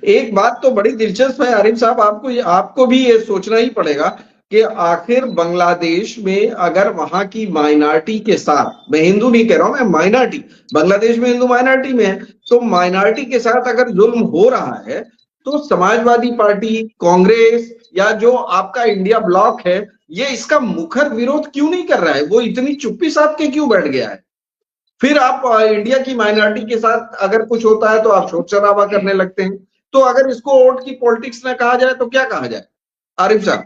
एक बात तो बड़ी दिलचस्प है आरिफ साहब, आपको भी ये सोचना ही पड़ेगा कि आखिर बांग्लादेश में अगर वहां की माइनॉरिटी के साथ, मैं हिंदू नहीं कह रहा हूं, मैं माइनॉरिटी, बांग्लादेश में हिंदू माइनॉरिटी में है, तो माइनॉरिटी के साथ अगर जुल्म हो रहा है तो समाजवादी पार्टी, कांग्रेस या जो आपका इंडिया ब्लॉक है, ये इसका मुखर विरोध क्यों नहीं कर रहा है? वो इतनी चुप्पी साध के क्यों बैठ गया है? फिर आप इंडिया की माइनॉरिटी के साथ अगर कुछ होता है तो आप शोर शराबा करने लगते हैं। तो अगर इसको वोट की पॉलिटिक्स में कहा जाए तो क्या कहा जाए आरिफ साहब?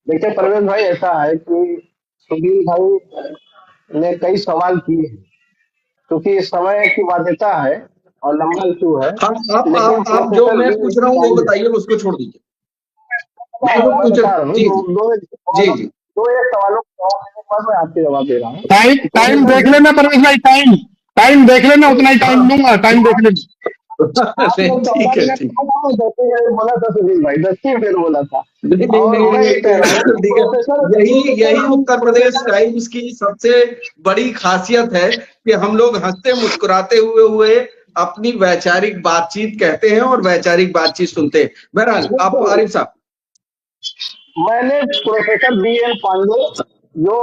देखिए परवेज भाई, ऐसा है कि सुधीर भाई ने कई सवाल किए हैं, क्योंकि समय की बाध्यता है और लंबा इशू है। हम लेकिन आप जो प्रोफेसर मैं बी पूछ रहा हूँ वो बताइए, उसको छोड़ दीजिए। मैं जो मैं पूछ बता रहा हूँ, जी जी जी जी दो एक सवालों के जवाब देने पर मैं आपके जवाब दे रहा हूँ। टाइम टाइम प्रोफेसर देख बी लेना परवेश भाई, टाइम टाइम देख लेना, उतना ही टाइम दूंगा, टाइम देख लेना। आपने ठीक 14 है, मिनट ठीक। बोला था सुधीर भाई, 10 मिनट बोला था। नहीं नहीं और नहीं मैं ये कह रहा हूँ नहीं, कि ठीक है। यही यही उत्तर प्रदेश टाइम्स की सबसे बड़ी खासियत है कि हम लोग हंसते मुस्कुराते हुए अपनी वैचारिक बातचीत कहते हैं और वैचारिक बातचीत सुनते हैं। बहरहाल आप आरिफ साहब। मैंने प्रोफेसर बी एन पांडे, जो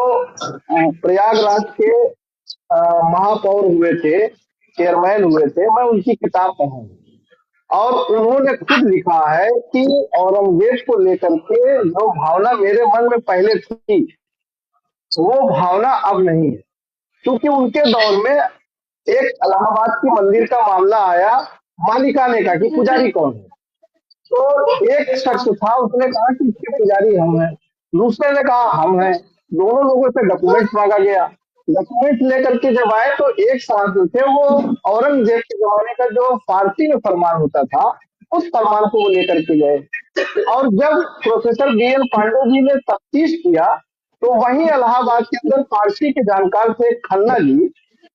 प्रयागराज के महापौर हुए थे, चेयरमैन हुए थे, मैं उनकी किताब पढ़ा हूँ। और उन्होंने खुद लिखा है कि औरंगजेब को लेकर के जो भावना मेरे मन में पहले थी, वो भावना अब नहीं है। क्योंकि उनके दौर में एक इलाहाबाद की मंदिर का मामला आया, मालिकाने का, कि पुजारी कौन है। तो एक शख्स था, उसने कहा कि इसके पुजारी हम हैं, दूसरे ने कहा हम हैं। दोनों लोगों से डॉक्यूमेंट्स मांगा गया। डॉक्यूमेंट लेकर के जब आए तो एक साथ जो थे वो औरंगजेब के जमाने का जो फारसी में फरमान होता था, उस फरमान को वो लेकर के गए। और जब professor B N Pandey ji ने तफ्तीश किया, तो वहीं इलाहाबाद के अंदर फारसी के जानकार थे खन्ना जी,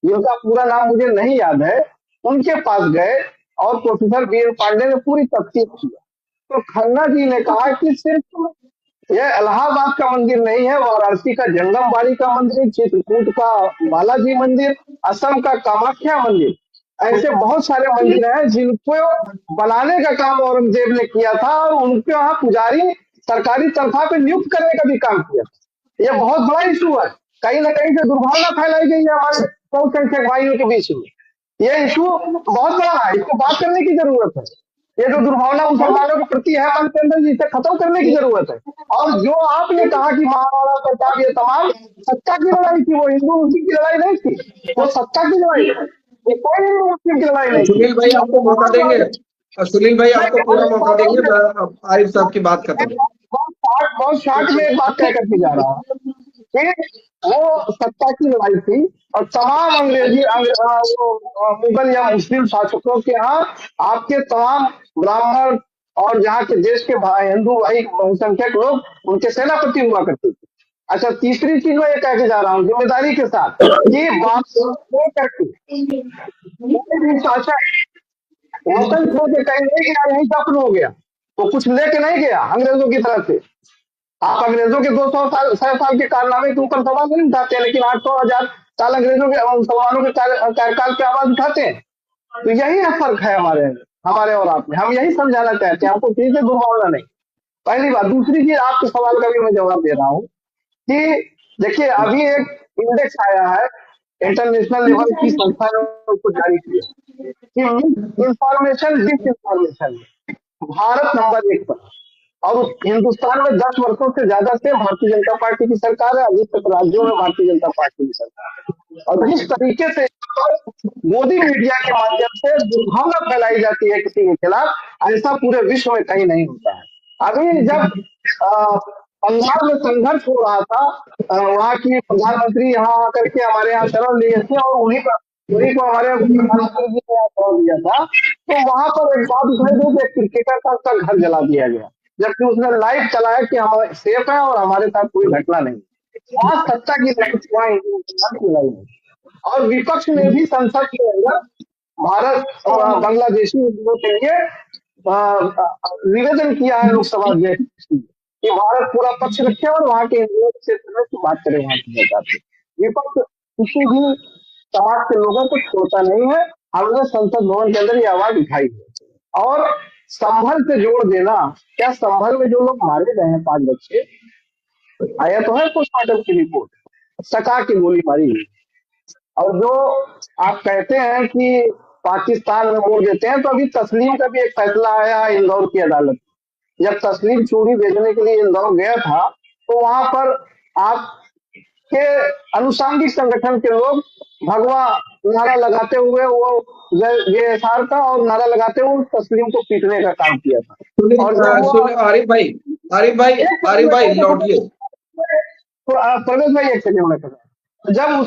जिनका पूरा नाम मुझे नहीं याद है, उनके पास गए और प्रोफेसर बी एन पांडे ने पूरी तफ्तीश की। तो खन्ना जी ने कहा कि सिर्फ यह इलाहाबाद का मंदिर नहीं है, वाराणसी का जंगमबाड़ी का मंदिर, चित्रकूट का बालाजी मंदिर, असम का कामाख्या मंदिर, ऐसे बहुत सारे मंदिर हैं जिनको बनाने का काम औरंगजेब ने किया था, और उनके यहाँ पुजारी सरकारी तनख्वाह पे नियुक्त करने का भी काम किया था। यह बहुत बड़ा इशू है। कहीं ना कहीं से दुर्भावना फैलाई गई है हमारे बहुसंख्यक भाइयों के बीच में। यह इशू बहुत बड़ा है, इसको बात करने की जरूरत है। ये जो दुर्भावना मुसलमानों के प्रति है मन के अंदर, इसे खत्म करने की जरूरत है। और जो आपने कहा कि महाराणा प्रताप ये तमाम सत्ता की लड़ाई थी, वो हिंदू मुस्लिम की लड़ाई नहीं थी, वो सत्ता की लड़ाई थी। ये कोई हिंदू मुस्लिम की लड़ाई नहीं थी। सुनील भाई आपको मौका देंगे, सुनील भाई मैं आपको पूरा मौका देंगे। अब आरिफ साहब की बात खत्म। बहुत शार्ट में एक बात कह करके जा रहा हूँ कि वो सत्ता की लड़ाई थी, और तमाम मुगल या मुस्लिम शासकों के यहाँ आपके तमाम ब्राह्मण और यहाँ के देश के भाई हिंदू भाई बहुसंख्यक लोग उनके सेनापति हुआ करते थे। अच्छा, तीसरी चीज मैं ये कह के जा रहा हूँ जिम्मेदारी के साथ, ये बात नहीं करके कोई भी शासक वतन छोड़ के कहीं नहीं गया, यहीं दफन हो गया। वो कुछ लेके नहीं गया अंग्रेजों की तरफ से। आप अंग्रेजों के 200 साल के कारनामे के ऊपर सवाल नहीं उठाते हैं, लेकिन 800 1000 साल अंग्रेजों के मुसलमानों के कार्यकाल पे आवाज उठाते हैं। तो यही फर्क है हमारे और आप में। हम यही समझाना चाहते हैं, हमको किसी से दुर्भावना नहीं। पहली बात। दूसरी चीज, आपके सवाल का भी मैं जवाब दे रहा हूँ कि देखिए, अभी एक इंडेक्स आया है, इंटरनेशनल लेवल की संस्था ने उसको जारी किया कि information disinformation Bharat number 1 पर। और हिंदुस्तान में 10 वर्षों से ज्यादा से भारतीय जनता पार्टी की सरकार है, अधिकतर राज्यों में भारतीय जनता पार्टी की सरकार है। और जिस तरीके से मोदी मीडिया के माध्यम से दुर्भावना फैलाई जाती है किसी के खिलाफ, ऐसा पूरे विश्व में कहीं नहीं होता है। अभी जब पंजाब में संघर्ष हो रहा था, वहाँ की प्रधानमंत्री यहाँ आकर के हमारे यहाँ शरण लिए थे, और उन्हीं को हमारे प्रधानमंत्री जी ने यहाँ शरण दिया था। तो वहां पर एक बात उसने दी कि क्रिकेटर का उसका घर जला दिया गया, जबकि उसने लाइव चलाया कि हम सेफ है और हमारे साथ कोई घटना नहीं। आज सत्ता की लड़ाई है। और विपक्ष ने भी संसद के अंदर भारत और बांग्लादेशी हिंदुओं के लिए निवेदन किया है लोकसभा अध्यक्ष कि भारत पूरा पक्ष रखे और वहां के हिंदुओं से बात करें वहां की सरकार से। विपक्ष किसी भी समाज के लोगों को छोड़ता नहीं है, हमने संसद भवन के अंदर ये आवाज उठाई है। और संभल से जोड़ देना, क्या संभल में जो लोग मारे गए हैं 5 बच्चे, आया तो है पोस्टमार्टम की रिपोर्ट, सका की गोली मारी गई। और जो आप कहते हैं कि पाकिस्तान में मोड़ देते हैं, तो अभी तस्लीम का भी एक फैसला आया है इंदौर की अदालत। जब तस्लीम चूड़ी भेजने के लिए इंदौर गया था, तो वहां पर आपके अनुसांगिक संगठन के लोग भगवा नारा लगाते हुए वो जेएसआर का और नारा लगाते हुए तस्लीम को पीटने का काम किया था। और जब वो आरिफ भाई, आरिफ भाई लौटिए। प्रवेश भाई एक सेकंड में कहा, जब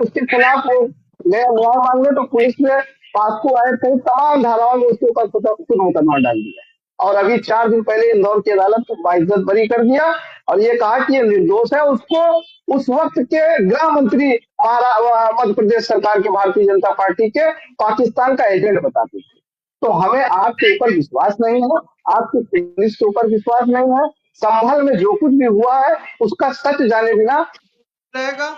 उसके खिलाफ वो गया न्याय मांगने, तो पुलिस ने पास्को आए थे, तमाम धाराओं में उसके ऊपर खुद मुकदमा डाल दिया। और अभी 4 दिन पहले इंदौर की अदालत को बाइज्जत बरी कर दिया और ये कहा कि ये निर्दोष है। उसको उस वक्त के गृह मंत्री मध्य प्रदेश सरकार के भारतीय जनता पार्टी के पाकिस्तान का एजेंट बताते थे। तो हमें आपके ऊपर विश्वास नहीं है, आपकी पुलिस के ऊपर विश्वास नहीं है। संभल में जो कुछ भी हुआ है उसका सच जाने बिना रहेगा